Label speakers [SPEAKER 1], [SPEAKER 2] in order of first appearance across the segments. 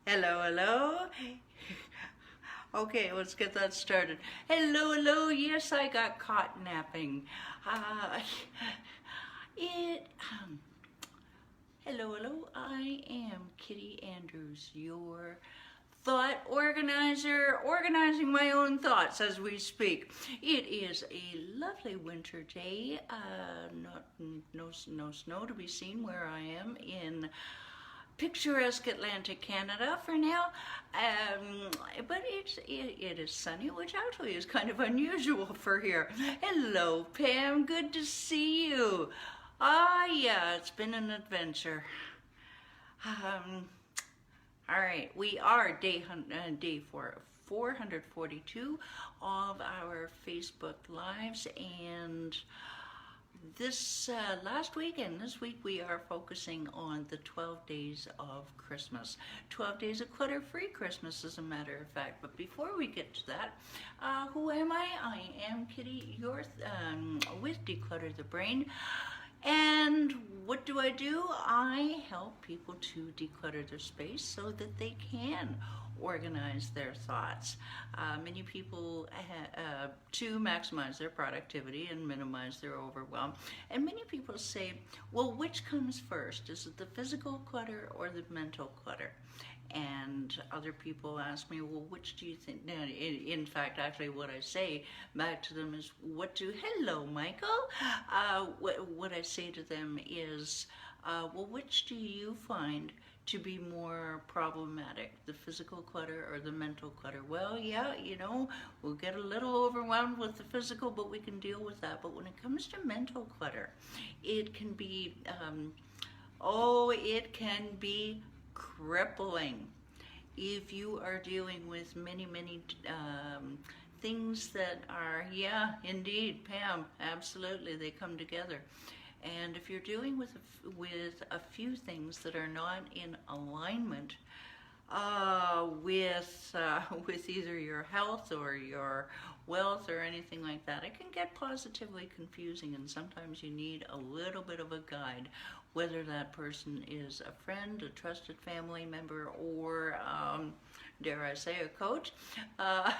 [SPEAKER 1] Hello, hello. Okay, let's get that started. Hello, hello. Yes, I got caught napping. Uh, it. Hello, hello. I am Kitti Andrews, your thought organizer, organizing my own thoughts as we speak. It is a lovely winter day. No snow to be seen where I am in picturesque Atlantic Canada for now, but it is sunny, which actually is kind of unusual for here. Hello, Pam. Good to see you. Yeah, it's been an adventure. All right, we are day 442 of our Facebook Lives, and this last week and this week we are focusing on the 12 days of Christmas. 12 days of clutter-free Christmas, as a matter of fact. But before we get to that, who am I? I am Kitti, with Declutter the Brain. And what do? I help people to declutter their space so that they can organize their thoughts. Many people to maximize their productivity and minimize their overwhelm. And many people say, well, which comes first? Is it the physical clutter or the mental clutter? And other people ask me, well, which do you think? Now, in fact, actually what I say back to them is, hello, Michael. What I say to them is, well, which do you find to be more problematic, the physical clutter or the mental clutter? Well, yeah, we'll get a little overwhelmed with the physical, but we can deal with that. But when it comes to mental clutter, it can be, it can be crippling. If you are dealing with many things that are, yeah, indeed, Pam, absolutely, they come together. And if you're dealing with a few things that are not in alignment with either your health or your wealth or anything like that, it can get positively confusing, and sometimes you need a little bit of a guide, whether that person is a friend, a trusted family member, or dare I say, a coach. I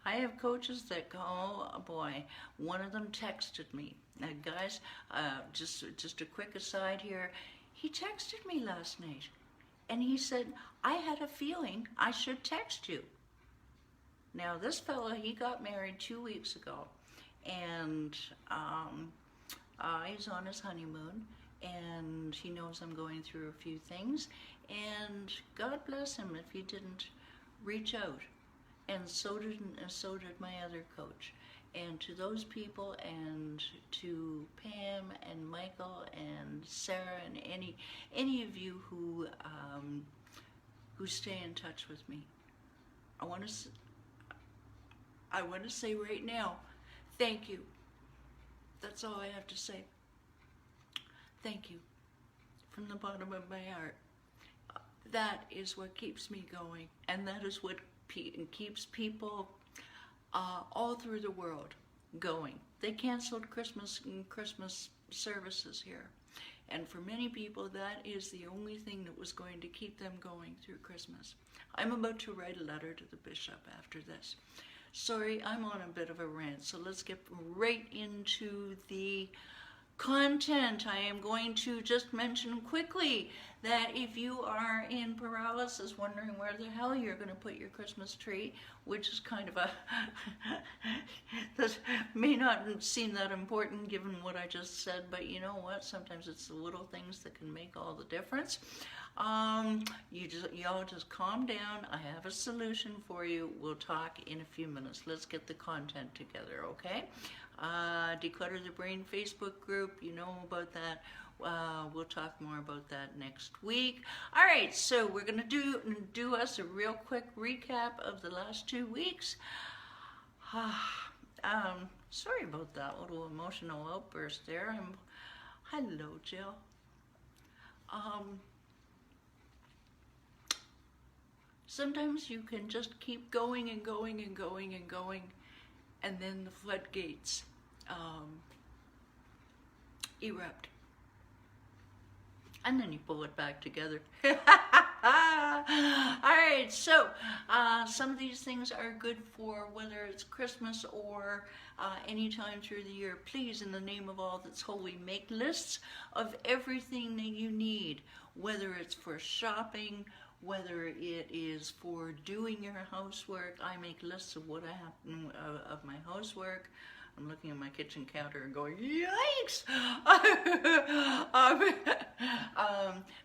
[SPEAKER 1] have coaches that go, oh boy, one of them texted me. Now guys, just a quick aside here, he texted me last night and he said, I had a feeling I should text you. Now this fellow, he got married 2 weeks ago, and he's on his honeymoon, and he knows I'm going through a few things, and God bless him if he didn't reach out. And so did my other coach. And to those people, and to Pam and Michael and Sarah and any of you who stay in touch with me, I want to say right now, thank you. That's all I have to say. Thank you from the bottom of my heart. That is what keeps me going, and that is what keeps people all through the world going. They canceled Christmas services here, and for many people that is the only thing that was going to keep them going through Christmas. I'm about to write a letter to the bishop after this. Sorry, I'm on a bit of a rant, so let's get right into the content. I am going to just mention quickly that if you are in paralysis, wondering where the hell you're going to put your Christmas tree, which is kind of a that may not seem that important given what I just said, but you know what, sometimes it's the little things that can make all the difference. Y'all just calm down. I have a solution for you. We'll talk in a few minutes. Let's get the content together, okay? Declutter the Brain Facebook group, you know about that. We'll talk more about that next week. All right, so we're gonna do us a real quick recap of the last 2 weeks. Sorry about that little emotional outburst there. Hello, Jill. Sometimes you can just keep going and going and going and going, and then the floodgates erupt. And then you pull it back together. right, so some of these things are good for whether it's Christmas or any time through the year. Please, in the name of all that's holy, make lists of everything that you need, whether it's for shopping, whether it is for doing your housework. I make lists of what I have of my housework. I'm looking at my kitchen counter and going, yikes!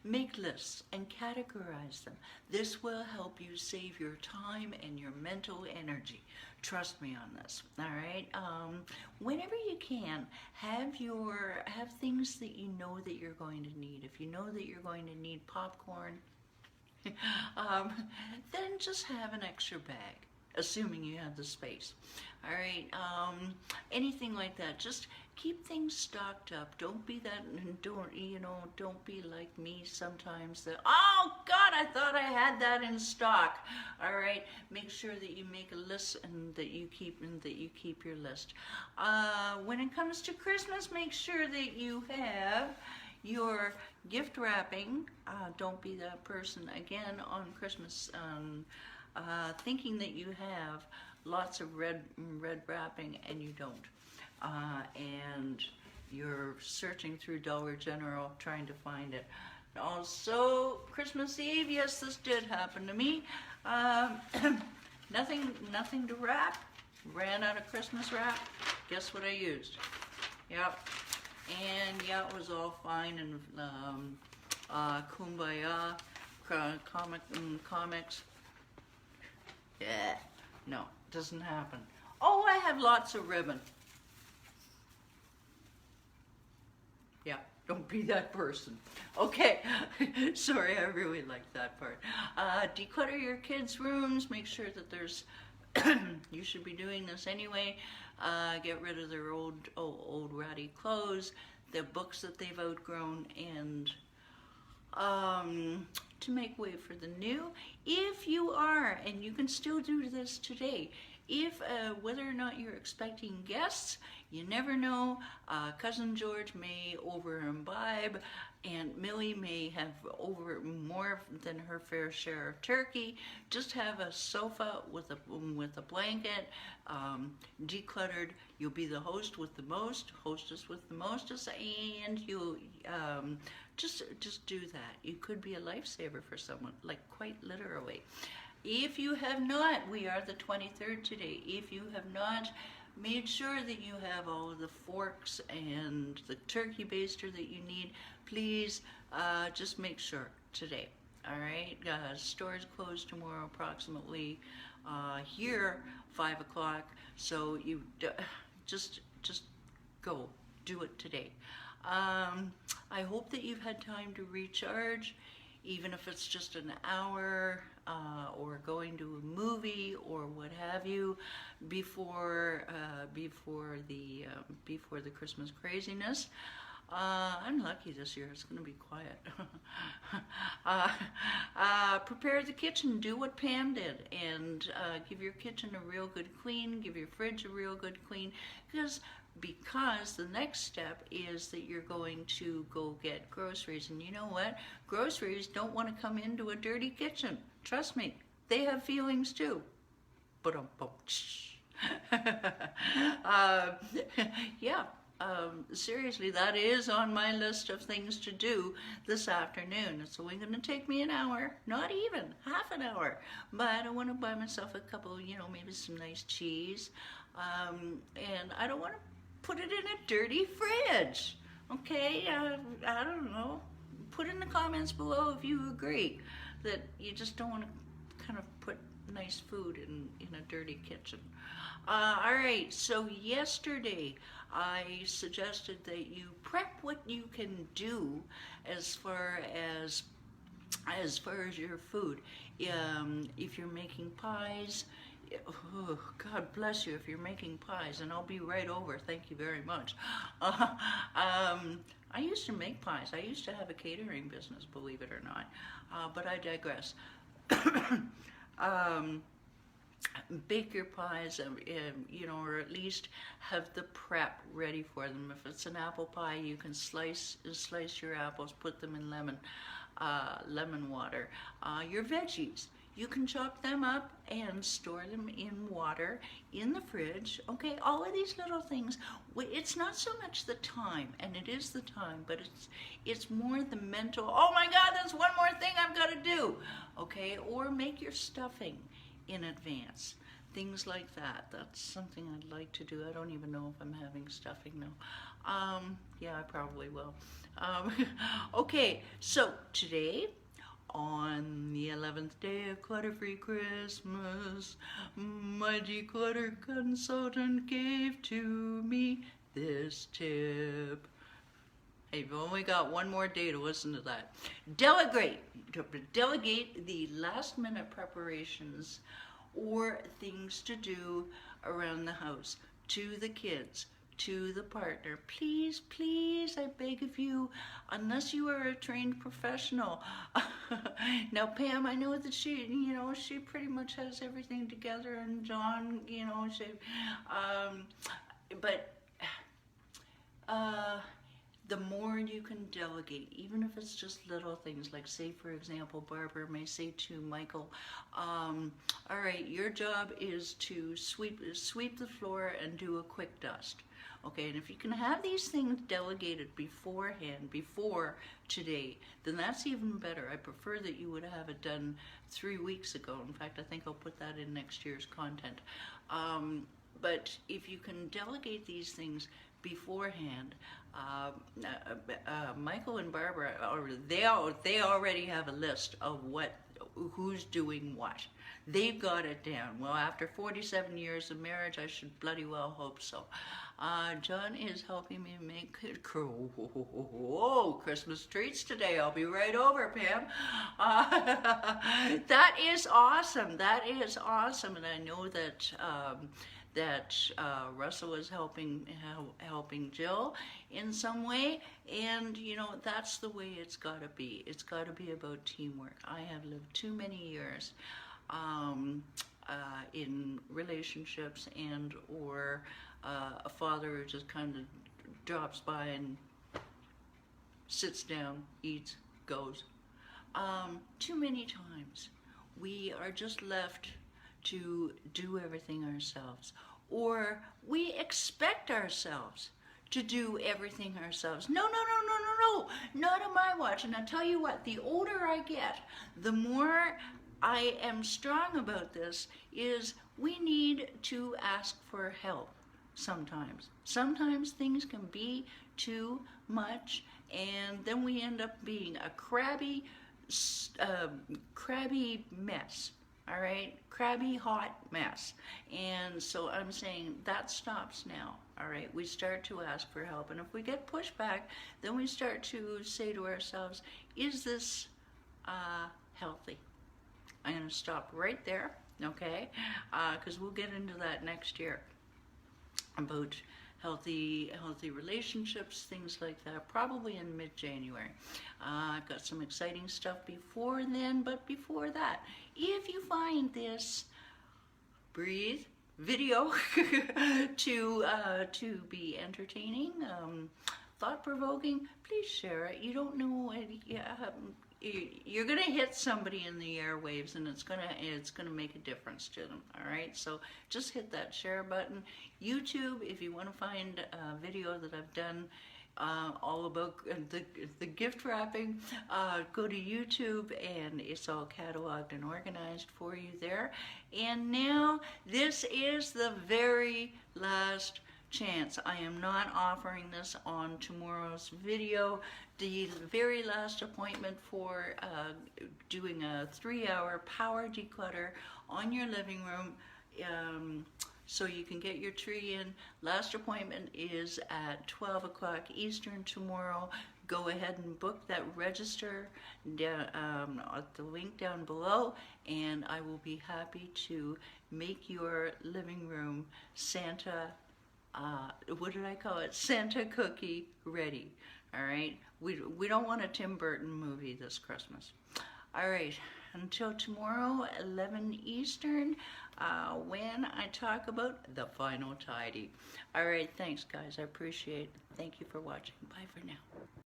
[SPEAKER 1] Make lists and categorize them. This will help you save your time and your mental energy. Trust me on this, all right? Whenever you can, have things that you know that you're going to need. If you know that you're going to need popcorn, then just have an extra bag, assuming you have the space. All right, anything like that. Just keep things stocked up. Don't be don't be like me sometimes that, oh God, I thought I had that in stock. All right, make sure that you make a list and that you keep your list. When it comes to Christmas, make sure that you have your gift wrapping. Don't be that person again on Christmas, thinking that you have lots of red wrapping and you don't. And you're searching through Dollar General trying to find it. Also, Christmas Eve, yes, this did happen to me. Nothing to wrap. Ran out of Christmas wrap. Guess what I used? Yep. And yeah, it was all fine and kumbaya, comics. Yeah, no, doesn't happen. Oh, I have lots of ribbon. Yeah, don't be that person. Okay, sorry, I really like that part. Declutter your kids' rooms. Make sure that there's, you should be doing this anyway. Get rid of their old ratty clothes, the books that they've outgrown, and to make way for the new. If you are, and you can still do this today, if whether or not you're expecting guests, you never know. Cousin George may over imbibe, Aunt Millie may have over more than her fair share of turkey. Just have a sofa with a blanket, decluttered. You'll be the host with the most, hostess with the mostest, and you just do that. You could be a lifesaver for someone, like quite literally. If you have not, we are the 23rd today. If you have not made sure that you have all of the forks and the turkey baster that you need, please just make sure today. All right, stores closed tomorrow approximately here 5 o'clock. So you just go do it today. I hope that you've had time to recharge, even if it's just an hour or going to a movie or what have you before the Christmas craziness. I'm lucky this year. It's going to be quiet. Prepare the kitchen. Do what Pam did and give your kitchen a real good clean. Give your fridge a real good clean, because the next step is that you're going to go get groceries. And you know what? Groceries don't want to come into a dirty kitchen. Trust me, they have feelings too. But yeah. Seriously, that is on my list of things to do this afternoon. It's only going to take me an hour, not even half an hour. But I want to buy myself a couple, maybe some nice cheese. And I don't want to put it in a dirty fridge. Okay, I don't know. Put in the comments below if you agree that you just don't want to kind of put nice food in a dirty kitchen. All right, so yesterday I suggested that you prep what you can do as far as your food. If you're making pies, oh, God bless you if you're making pies, and I'll be right over. Thank you very much. I used to make pies. I used to have a catering business, believe it or not, but I digress. Bake your pies, or at least have the prep ready for them. If it's an apple pie, you can slice your apples, put them in lemon water. Your veggies, You can chop them up and store them in water in the fridge. Okay, all of these little things. It's not so much the time, and it is the time, but it's more the mental, oh my God, that's one more thing I've got to do. Okay, or make your stuffing in advance. Things like that. That's something I'd like to do. I don't even know if I'm having stuffing now. Yeah, I probably will. Okay, so today, on the 11th day of Clutter-free Christmas, my declutter consultant gave to me this tip. Hey, you've only got one more day to listen to that. Delegate the last minute preparations or things to do around the house to the kids, to the partner. Please, please, I beg of you, unless you are a trained professional. Now, Pam, I know that she pretty much has everything together, and John, the more you can delegate, even if it's just little things, like, say, for example, Barbara may say to Michael, all right, your job is to sweep the floor and do a quick dust. Okay, and if you can have these things delegated beforehand, before today, then that's even better. I prefer that you would have it done 3 weeks ago. In fact, I think I'll put that in next year's content. But if you can delegate these things beforehand, Michael and Barbara, they already have a list of who's doing what. They've got it down. Well, after 47 years of marriage, I should bloody well hope so. John is helping me make Christmas treats today. I'll be right over, Pam. That is awesome. That is awesome, and I know that Russell is helping Jill in some way, and that's the way it's got to be. It's got to be about teamwork. I have lived too many years in relationships or a father who just kind of drops by and sits down, eats, goes. Too many times we are just left to do everything ourselves, or we expect ourselves to do everything ourselves. No, not on my watch. And I'll tell you what, the older I get, the more I am strong about this, is we need to ask for help sometimes. Sometimes things can be too much, and then we end up being a crabby mess. All right, crabby hot mess. And so I'm saying that stops now. All right, we start to ask for help, and if we get pushback, then we start to say to ourselves, is this healthy? I'm going to stop right there, okay? Because we'll get into that next year about healthy relationships, things like that, probably in mid-January. I've got some exciting stuff before then, but before that, if you find this breathe video to be entertaining, thought-provoking, please share it. You don't know, you're gonna hit somebody in the airwaves, and it's gonna make a difference to them. All right, so just hit that share button. YouTube, if you want to find a video that I've done all about the gift wrapping, go to YouTube, and it's all cataloged and organized for you there. And now this is the very last chance. I am not offering this on tomorrow's video. The very last appointment for doing a 3-hour power declutter on your living room, so you can get your tree in. Last appointment is at 12 o'clock Eastern tomorrow. Go ahead and book that, register at the link down below, and I will be happy to make your living room Santa, what did I call it? Santa cookie ready. All right, we don't want a Tim Burton movie this Christmas. All right, until tomorrow, 11 Eastern, when I talk about the final tidy. All right, thanks guys, I appreciate it. Thank you for watching. Bye for now.